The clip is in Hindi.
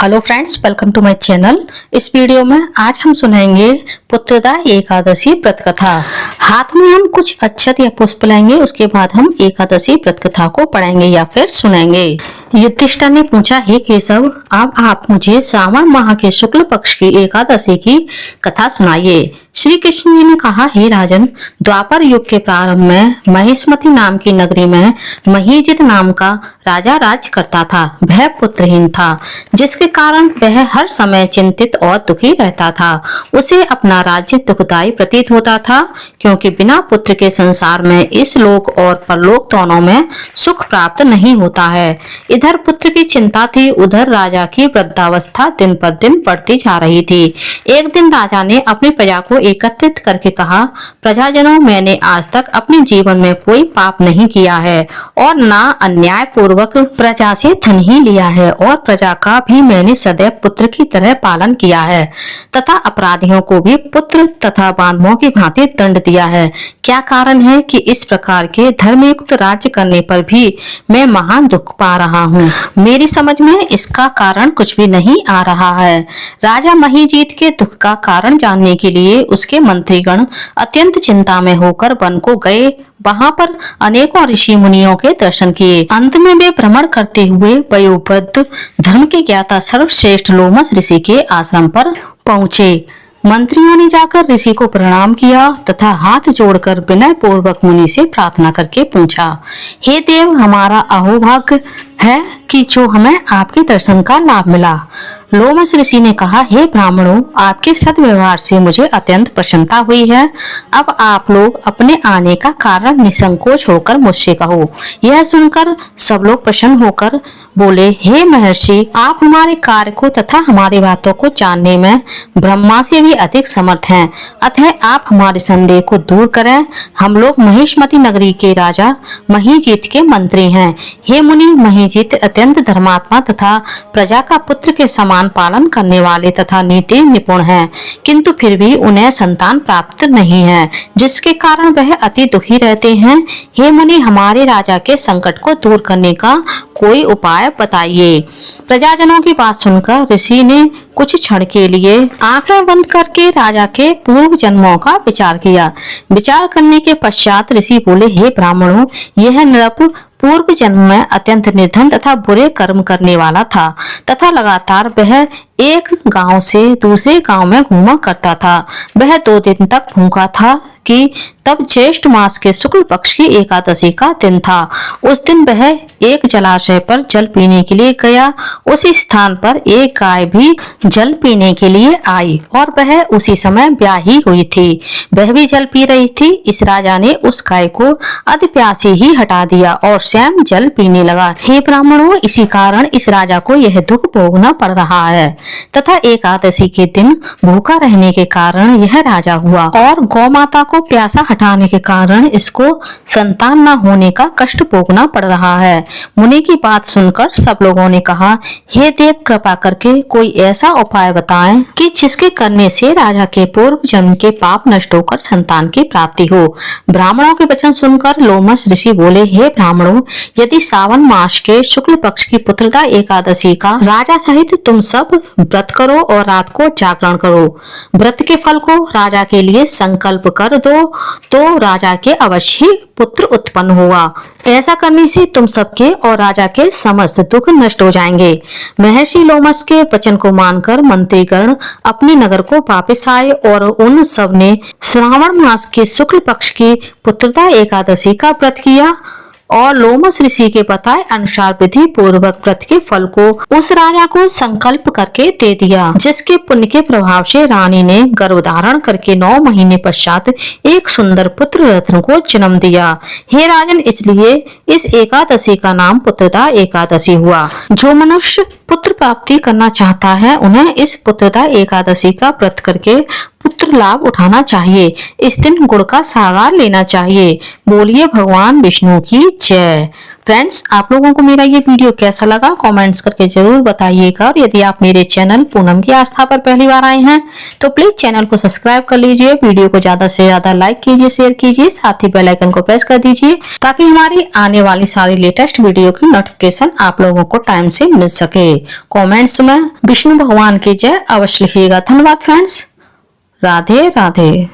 Hello friends, welcome to my channel. इस वीडियो में आज हम सुनाएंगे पुत्रदा एकादशी व्रत कथा। हाथ में हम कुछ अक्षत या पुष्प लेंगे, उसके बाद हम एकादशी व्रत कथा को पढ़ेंगे या फिर सुनेंगे। युधिष्ठिर ने पूछा, हे केशव, अब आप मुझे श्रावण माह के शुक्ल पक्ष की एकादशी की कथा सुनाइए। श्री कृष्ण जी ने कहा, हे राजन, द्वापर युग के प्रारंभ में महिष्मति नाम की नगरी में महीजित नाम का राजा राज करता था। वह पुत्रहीन था, जिसके कारण वह हर समय चिंतित और दुखी रहता था। उसे अपना राज्य दुखदायी प्रतीत होता था, क्योंकि बिना पुत्र के संसार में इस लोक और परलोक दोनों में सुख प्राप्त नहीं होता है। इधर पुत्र की चिंता थी, उधर राजा की वृद्धावस्था दिन पर दिन बढ़ती जा रही थी। एक दिन राजा ने अपनी प्रजा को एकत्रित करके कहा, प्रजाजनों, मैंने आज तक अपने जीवन में कोई पाप नहीं किया है और ना अन्याय पूर्वक प्रजा से धन ही लिया है, और प्रजा का भी मैंने सदैव पुत्र की तरह पालन किया है तथा अपराधियों को भी पुत्र तथा बांधवों की भांति दंड दिया है। क्या कारण है कि इस प्रकार के धर्मयुक्त राज्य करने पर भी मैं महान दुख पा रहा हूँ? मेरी समझ में इसका कारण कुछ भी नहीं आ रहा है। राजा महीजीत के दुख का कारण जानने के लिए उसके मंत्रीगण अत्यंत चिंता में होकर वन को गए। वहां पर अनेकों ऋषि मुनियों के दर्शन किए। अंत में वे भ्रमण करते हुए वयोवृद्ध धर्म के ज्ञाता सर्वश्रेष्ठ लोमस ऋषि के आश्रम पर पहुँचे। मंत्रियों ने जाकर ऋषि को प्रणाम किया तथा हाथ जोड़कर विनय पूर्वक मुनि से प्रार्थना करके पूछा, हे देव, हमारा अहोभाग्य है कि जो हमें आपके दर्शन का लाभ मिला। लोमस ऋषि ने कहा, हे ब्राह्मणों, आपके सद्व्यवहार से मुझे अत्यंत प्रसन्नता हुई है। अब आप लोग अपने आने का कारण निसंकोच होकर मुझसे कहो। यह सुनकर सब लोग प्रसन्न होकर बोले, हे महर्षि, आप हमारे कार्य को तथा हमारी बातों को जानने में ब्रह्मा से भी अधिक समर्थ हैं। अतः आप हमारे संदेह को दूर करें। हम लोग महिष्मति नगरी के राजा महीजीत के मंत्री हैं। हे मुनि, महीजीत अत्यंत धर्मात्मा तथा प्रजा का पुत्र के समान पालन करने वाले तथा नीति निपुण हैं, किंतु फिर भी उन्हें संतान प्राप्त नहीं है, जिसके कारण वह अति दुखी रहते हैं। हे मुनि, हमारे राजा के संकट को दूर करने का कोई उपाय बताइए। प्रजाजनों की बात सुनकर ऋषि ने कुछ क्षण के लिए आंखें बंद करके राजा के पूर्व जन्मों का विचार किया। विचार करने के पश्चात ऋषि बोले, हे ब्राह्मणों, यह नृप पूर्व जन्म में अत्यंत निर्धन तथा बुरे कर्म करने वाला था तथा लगातार वह एक गांव से दूसरे गांव में घूमा करता था। वह 2 दिन तक भूखा था कि तब ज्येष्ठ मास के शुक्ल पक्ष की एकादशी का दिन था। उस दिन वह एक जलाशय पर जल पीने के लिए गया। उसी स्थान पर एक गाय भी जल पीने के लिए आई और वह उसी समय ब्याही हुई थी। वह भी जल पी रही थी। इस राजा ने उस गाय को अति प्यासी ही हटा दिया और स्वयं जल पीने लगा। हे ब्राह्मणों, इसी कारण इस राजा को यह दुख भोगना पड़ रहा है तथा एकादशी के दिन भूखा रहने के कारण यह राजा हुआ, और गौ माता को प्यासा हटाने के कारण इसको संतान न होने का कष्ट भोगना पड़ रहा है। मुनि की बात सुनकर सब लोगों ने कहा, हे देव, कृपा करके कोई ऐसा उपाय बताएं कि जिसके करने से राजा के पूर्व जन्म के पाप नष्ट होकर संतान की प्राप्ति हो। ब्राह्मणों के वचन सुनकर लोमस ऋषि बोले, हे ब्राह्मणों, यदि सावन मास के शुक्ल पक्ष की पुत्रदा एकादशी का राजा सहित तुम सब व्रत करो और रात को जागरण करो, व्रत के फल को राजा के लिए संकल्प कर दो, तो राजा के अवश्य पुत्र उत्पन्न होगा। ऐसा करने से तुम सबके और राजा के समस्त दुख नष्ट हो जाएंगे। महर्षि लोमस के वचन को मानकर मंत्रीगण अपने नगर को वापस आए और उन सब ने श्रावण मास के शुक्ल पक्ष की पुत्रदा एकादशी का व्रत किया और लोमस ऋषि के बताए अनुसार विधि पूर्वक व्रत के फल को उस राजा को संकल्प करके दे दिया, जिसके पुण्य के प्रभाव से रानी ने गर्भ धारण करके 9 महीने पश्चात एक सुंदर पुत्र रत्न को जन्म दिया। हे राजन, इसलिए इस एकादशी का नाम पुत्रदा एकादशी हुआ। जो मनुष्य पुत्र प्राप्ति करना चाहता है, उन्हें इस पुत्रदा एकादशी का व्रत करके पुत्र लाभ उठाना चाहिए। इस दिन गुड़ का सागर लेना चाहिए। बोलिए भगवान विष्णु की जय। फ्रेंड्स, आप लोगों को मेरा ये वीडियो कैसा लगा कमेंट्स करके जरूर बताइएगा। और यदि आप मेरे चैनल पूनम की आस्था पर पहली बार आए हैं तो प्लीज चैनल को सब्सक्राइब कर लीजिए, वीडियो को ज्यादा से ज्यादा लाइक कीजिए, शेयर कीजिए, साथ ही बेल आइकन को प्रेस कर दीजिए ताकि हमारी आने वाली सारी लेटेस्ट वीडियो की नोटिफिकेशन आप लोगों को टाइम से मिल सके। कॉमेंट्स में विष्णु भगवान की जय अवश्य लिखिएगा। धन्यवाद फ्रेंड्स, राधे राधे।